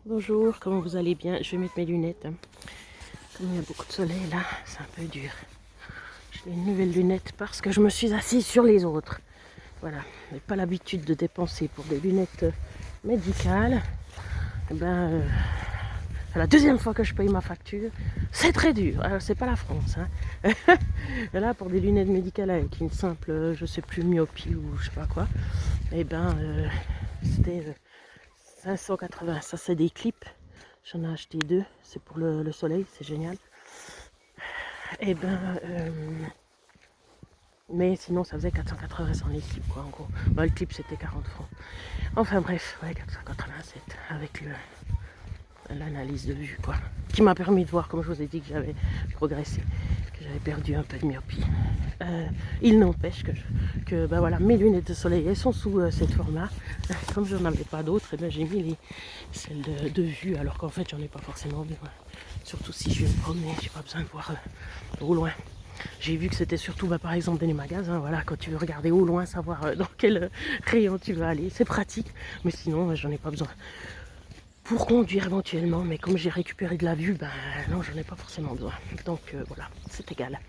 Bonjour, comment vous allez bien? Je vais mettre mes lunettes. Comme il y a beaucoup de soleil là, c'est un peu dur. J'ai des nouvelles lunettes parce que je me suis assise sur les autres. Voilà, je n'ai pas l'habitude de dépenser pour des lunettes médicales. Eh ben, c'est la deuxième fois que je paye ma facture. C'est très dur. Alors, c'est pas la France. Hein. Et là, pour des lunettes médicales avec une simple, je sais plus, myopie ou je sais pas quoi, eh ben, c'était 580. Ça, c'est des clips. J'en ai acheté deux. C'est pour le soleil, c'est génial. Et ben, mais sinon, ça faisait 480 sans les clips, quoi, en gros. Bah, le clip, c'était 40 francs. Enfin bref, ouais, 487 avec l'analyse de vue, quoi. Qui m'a permis de voir, comme je vous ai dit, que j'avais progressé, que j'avais perdu un peu de myopie. Il n'empêche que ben voilà, mes lunettes de soleil, elles sont sous cette forme-là. Comme je n'en avais pas d'autres, ben j'ai mis celles de vue, alors qu'en fait, j'en ai pas forcément besoin. Surtout si je vais me promener, j'ai pas besoin de voir au loin. J'ai vu que c'était surtout, bah, par exemple, dans les magasins, voilà, quand tu veux regarder au loin, savoir dans quel rayon tu veux aller. C'est pratique, mais sinon, j'en ai pas besoin. Pour conduire éventuellement, mais comme j'ai récupéré de la vue, ben non, j'en ai pas forcément besoin. Donc voilà, c'est égal.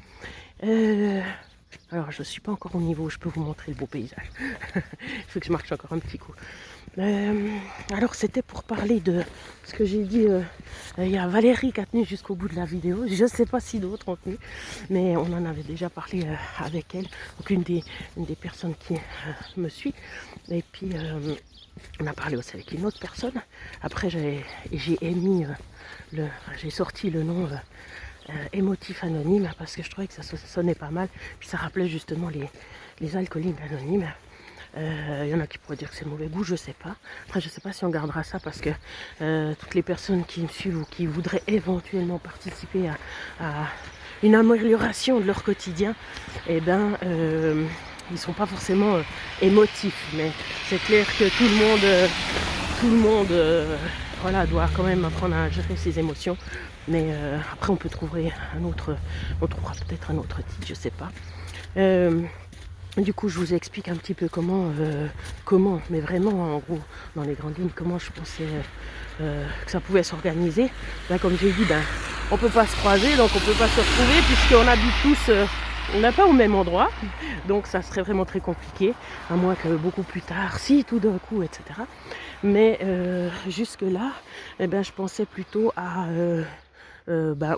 Alors, je ne suis pas encore au niveau où je peux vous montrer le beau paysage. Il faut que je marche encore un petit coup. Alors, c'était pour parler de ce que j'ai dit. Il y a Valérie qui a tenu jusqu'au bout de la vidéo. Je ne sais pas si d'autres ont tenu, mais on en avait déjà parlé avec elle. Donc, une des personnes qui me suit. Et puis, on a parlé aussi avec une autre personne. Après, j'ai émis j'ai sorti le nom émotif anonyme parce que je trouvais que ça sonnait pas mal. Puis ça rappelait justement les alcooliques anonymes. Il y en a qui pourraient dire que c'est mauvais goût, je sais pas. Après, je sais pas si on gardera ça parce que toutes les personnes qui me suivent ou qui voudraient éventuellement participer à une amélioration de leur quotidien, eh ben, ils sont pas forcément émotifs. Mais c'est clair que tout le monde voilà, doit quand même apprendre à gérer ses émotions. Mais après, on trouvera peut-être un autre titre, je sais pas. Du coup, je vous explique un petit peu comment, mais vraiment en gros, dans les grandes lignes, comment je pensais que ça pouvait s'organiser. Là, comme j'ai dit, on ne peut pas se croiser, donc on ne peut pas se retrouver puisqu'on habite tous, on n'a pas au même endroit. Donc ça serait vraiment très compliqué, à moins que beaucoup plus tard, si tout d'un coup, etc. Mais jusque-là, eh ben, je pensais plutôt à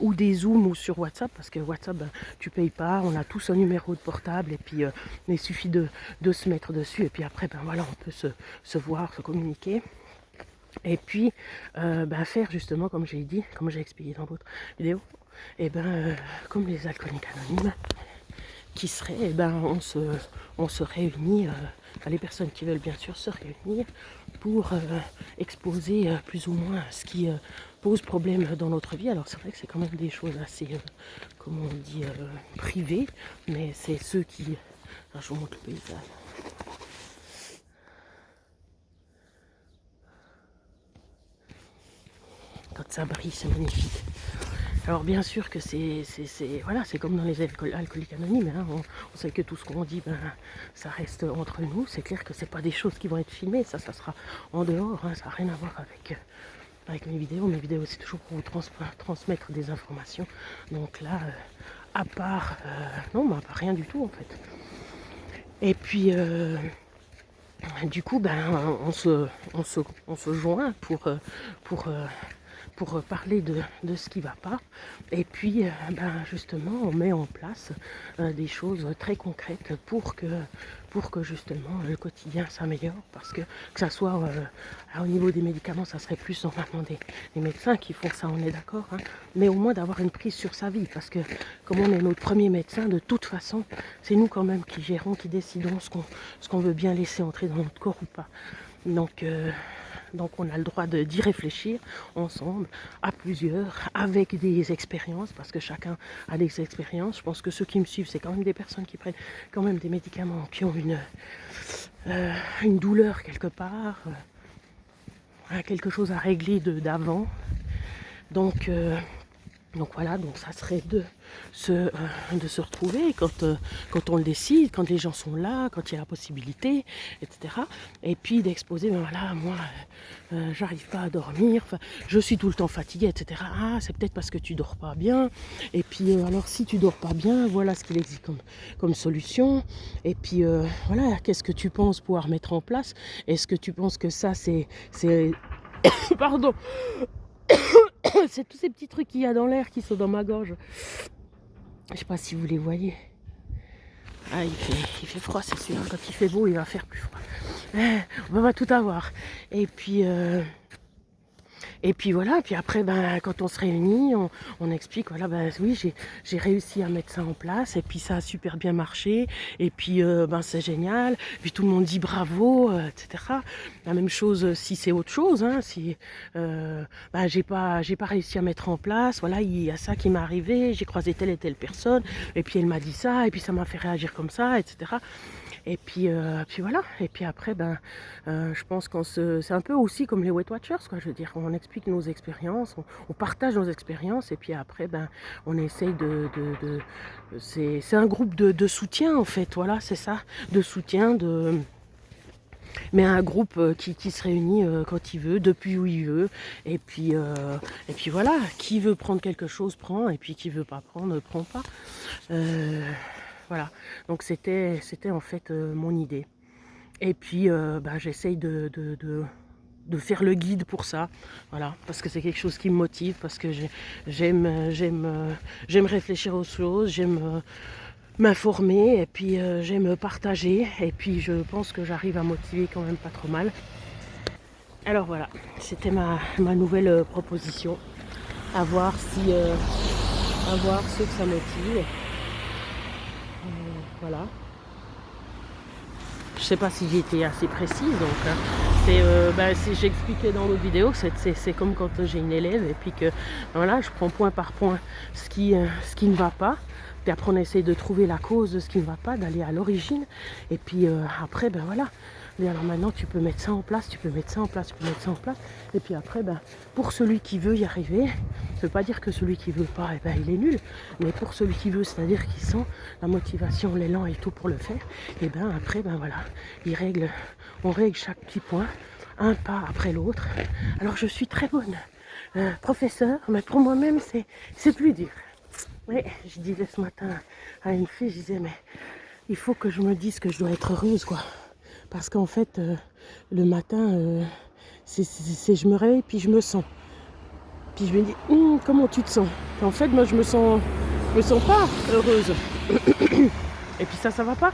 ou des zooms ou sur WhatsApp, parce que WhatsApp, tu payes pas, on a tous un numéro de portable et puis il suffit de se mettre dessus et puis après, voilà, on peut se voir, se communiquer. Et puis faire justement, comme j'ai dit, comme j'ai expliqué dans votre vidéo, et comme les alcooliques anonymes, qui serait, on se réunit, les personnes qui veulent bien sûr se réunir pour exposer plus ou moins ce qui pose problème dans notre vie. Alors c'est vrai que c'est quand même des choses assez, comment on dit, privées, mais c'est ceux qui... Alors, je vous montre le paysage. Quand ça brille, c'est magnifique. Alors bien sûr que voilà, c'est comme dans les alcooliques anonymes, hein, on sait que tout ce qu'on dit, ça reste entre nous. C'est clair que c'est pas des choses qui vont être filmées, ça sera en dehors, hein, ça n'a rien à voir avec mes vidéos. Mes vidéos, c'est toujours pour vous transmettre des informations. Donc là, à part, non, à part rien du tout en fait. Et puis, du coup, on se joint pour parler de ce qui ne va pas. Et puis, justement, on met en place des choses très concrètes pour que justement le quotidien s'améliore. Parce que ça soit au niveau des médicaments, ça serait plus normalement des médecins qui font ça, on est d'accord. Hein, mais au moins d'avoir une prise sur sa vie. Parce que comme on est notre premier médecin, de toute façon, c'est nous quand même qui gérons, qui décidons ce qu'on veut bien laisser entrer dans notre corps ou pas. Donc on a le droit d'y réfléchir ensemble, à plusieurs, avec des expériences, parce que chacun a des expériences. Je pense que ceux qui me suivent, c'est quand même des personnes qui prennent quand même des médicaments, qui ont une douleur quelque part, quelque chose à régler d'avant. Donc Donc voilà, donc ça serait de se retrouver quand on le décide, quand les gens sont là, quand il y a la possibilité, etc. Et puis d'exposer, ben voilà, moi, j'arrive pas à dormir, enfin, je suis tout le temps fatiguée, etc. Ah, c'est peut-être parce que tu dors pas bien. Et puis alors si tu dors pas bien, voilà ce qu'il existe comme solution. Et puis voilà, qu'est-ce que tu penses pouvoir mettre en place? Est-ce que tu penses que ça c'est pardon, c'est tous ces petits trucs qu'il y a dans l'air qui sont dans ma gorge. Je sais pas si vous les voyez. Ah, il fait froid, c'est sûr. Quand il fait beau, il va faire plus froid. On va tout avoir. Et puis voilà, puis après, ben, quand on se réunit, on explique, voilà, ben oui, j'ai réussi à mettre ça en place, et puis ça a super bien marché, et puis ben, c'est génial, puis tout le monde dit bravo, etc. La même chose si c'est autre chose, hein, si ben, j'ai pas réussi à mettre en place, voilà, il y a ça qui m'est arrivé, j'ai croisé telle et telle personne, et puis elle m'a dit ça, et puis ça m'a fait réagir comme ça, etc. Et puis voilà. Et puis après, ben, je pense c'est un peu aussi comme les Weight Watchers, quoi. Je veux dire, on explique nos expériences, on partage nos expériences, et puis après, ben, on essaye c'est un groupe de soutien en fait. Voilà, c'est ça, de soutien, mais un groupe qui se réunit quand il veut, depuis où il veut, et puis voilà, qui veut prendre quelque chose prend, et puis qui veut pas prendre ne prend pas. Voilà, donc c'était en fait mon idée. Et puis bah, j'essaye de faire le guide pour ça, voilà, parce que c'est quelque chose qui me motive, parce que j'aime réfléchir aux choses, j'aime m'informer, et puis j'aime partager, et puis je pense que j'arrive à motiver quand même pas trop mal. Alors voilà, c'était ma nouvelle proposition, à voir à voir ce que ça motive. Voilà. Je sais pas si j'ai été assez précise, donc j'ai expliqué dans l'autre vidéo que c'est comme quand j'ai une élève et puis que voilà, je prends point par point ce qui ne va pas, puis après on essaie de trouver la cause de ce qui ne va pas, d'aller à l'origine, et puis après ben voilà. Et alors maintenant tu peux mettre ça en place, tu peux mettre ça en place, tu peux mettre ça en place, et puis après ben pour celui qui veut y arriver, ça veut pas dire que celui qui veut pas, eh ben, il est nul, mais pour celui qui veut, c'est-à-dire qui sent la motivation, l'élan et tout pour le faire, et ben après ben voilà, on règle chaque petit point, un pas après l'autre. Alors je suis très bonne professeure, mais pour moi-même c'est plus dur. Oui, je disais ce matin à une fille, je disais mais il faut que je me dise que je dois être heureuse, quoi. Parce qu'en fait, le matin, je me réveille puis je me sens. Puis je me dis, comment tu te sens? En fait, moi, je me sens pas heureuse. Et puis ça va pas.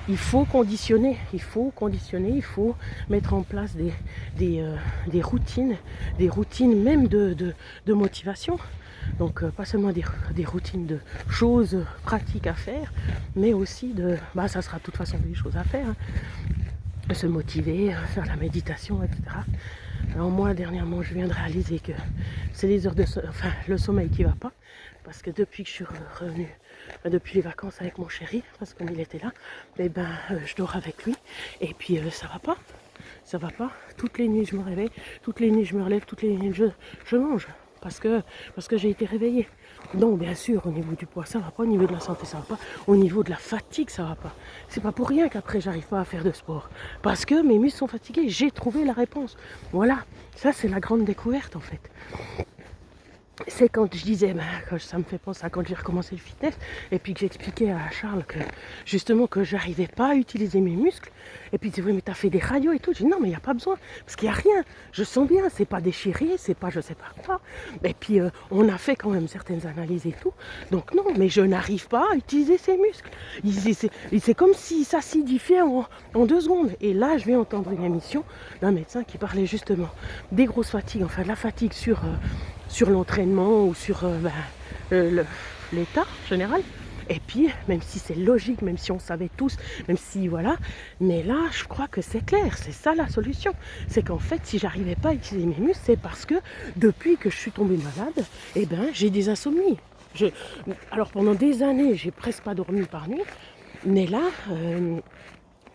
Il faut conditionner, il faut mettre en place des routines même de motivation. Donc pas seulement des routines de choses pratiques à faire, mais aussi ça sera de toute façon des choses à faire, hein. Se motiver, faire la méditation, etc. Alors moi dernièrement je viens de réaliser que c'est les heures le sommeil qui va pas, parce que depuis que je suis revenue, depuis les vacances avec mon chéri, parce qu'il était là, je dors avec lui, et puis ça va pas, toutes les nuits je me réveille, toutes les nuits je me relève, toutes les nuits je mange, parce que j'ai été réveillée. Donc bien sûr au niveau du poids ça va pas, au niveau de la santé ça va pas, au niveau de la fatigue ça va pas. C'est pas pour rien qu'après j'arrive pas à faire de sport, parce que mes muscles sont fatigués, j'ai trouvé la réponse. Voilà, ça c'est la grande découverte en fait. C'est quand je disais, ça me fait penser à quand j'ai recommencé le fitness, et puis que j'expliquais à Charles que justement que j'arrivais pas à utiliser mes muscles, et puis il disait oui mais t'as fait des radios et tout, je dis non mais il n'y a pas besoin, parce qu'il n'y a rien, je sens bien, c'est pas déchiré, c'est pas je sais pas quoi, et puis on a fait quand même certaines analyses et tout, donc non, mais je n'arrive pas à utiliser ces muscles, c'est comme si ça s'acidifiait en 2 secondes, et là je vais entendre une émission d'un médecin qui parlait justement des grosses fatigues, enfin de la fatigue sur l'entraînement ou sur l'état général. Et puis, même si c'est logique, même si on savait tous, même si voilà, mais là, je crois que c'est clair, c'est ça la solution. C'est qu'en fait, si j'arrivais pas à utiliser mes muscles, c'est parce que depuis que je suis tombée malade, j'ai des insomnies. Alors pendant des années, j'ai presque pas dormi par nuit, mais là,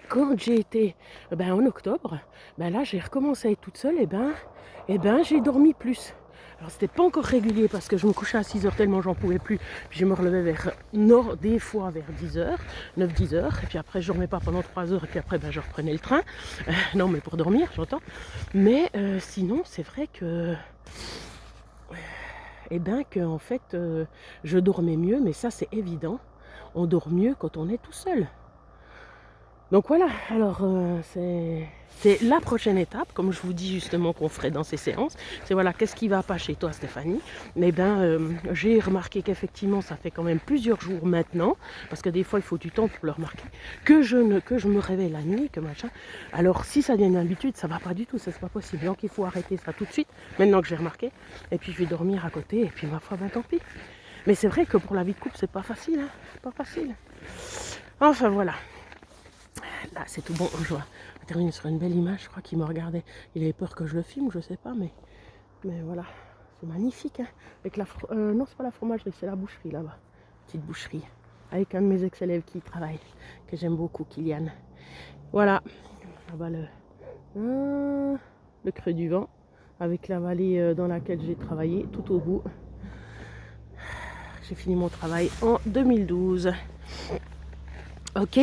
quand j'ai été en octobre, là j'ai recommencé à être toute seule, j'ai dormi plus. Alors c'était pas encore régulier parce que je me couchais à 6 heures tellement j'en pouvais plus. Puis je me relevais vers nord, des fois vers 10 heures, 9-10 heures. Et puis après je dormais pas pendant 3 heures et puis après ben, je reprenais le train. Non mais pour dormir j'entends. Mais sinon c'est vrai que... Eh bien que en fait je dormais mieux, mais ça c'est évident. On dort mieux quand on est tout seul. Donc voilà, alors c'est la prochaine étape, comme je vous dis justement qu'on ferait dans ces séances. C'est voilà, qu'est-ce qui va pas chez toi Stéphanie? Mais bien j'ai remarqué qu'effectivement ça fait quand même plusieurs jours maintenant, parce que des fois il faut du temps pour le remarquer, que je me réveille la nuit, que machin. Alors si ça devient une habitude, ça va pas du tout, ça c'est pas possible. Donc il faut arrêter ça tout de suite, maintenant que j'ai remarqué. Et puis je vais dormir à côté, et puis ma foi, ben tant pis. Mais c'est vrai que pour la vie de couple, c'est pas facile, hein, c'est pas facile. Enfin voilà. Là, c'est tout bon. Je vais terminer sur une belle image. Je crois qu'il me regardait. Il avait peur que je le filme, je sais pas, mais voilà. C'est magnifique. Hein. Avec la non, c'est pas la fromagerie, c'est la boucherie là-bas. Petite boucherie. Avec un de mes ex-élèves qui y travaille, que j'aime beaucoup, Kylian. Voilà. Là-bas, le creux du vent. Avec la vallée dans laquelle j'ai travaillé, tout au bout. J'ai fini mon travail en 2012. Ok.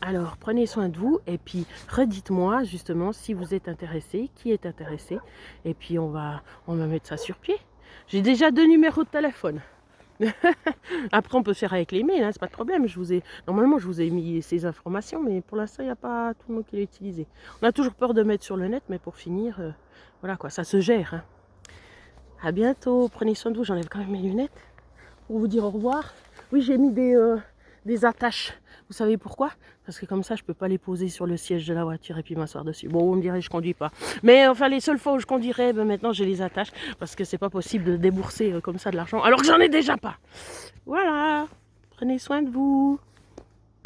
Alors, prenez soin de vous et puis redites-moi justement si vous êtes intéressé, qui est intéressé. Et puis on va mettre ça sur pied. J'ai déjà 2 numéros de téléphone. Après, on peut se faire avec les mails, hein, c'est pas de problème. Normalement, je vous ai mis ces informations, mais pour l'instant, il n'y a pas tout le monde qui l'a utilisé. On a toujours peur de mettre sur le net, mais pour finir, voilà quoi, ça se gère. Hein. À bientôt, prenez soin de vous. J'enlève quand même mes lunettes pour vous dire au revoir. Oui, j'ai mis des attaches. Vous savez pourquoi? Parce que comme ça, je peux pas les poser sur le siège de la voiture et puis m'asseoir dessus. Bon, vous me direz, je conduis pas. Mais enfin, les seules fois où je conduirais, ben, maintenant, je les attache. Parce que c'est pas possible de débourser comme ça de l'argent. Alors que j'en ai déjà pas. Voilà. Prenez soin de vous.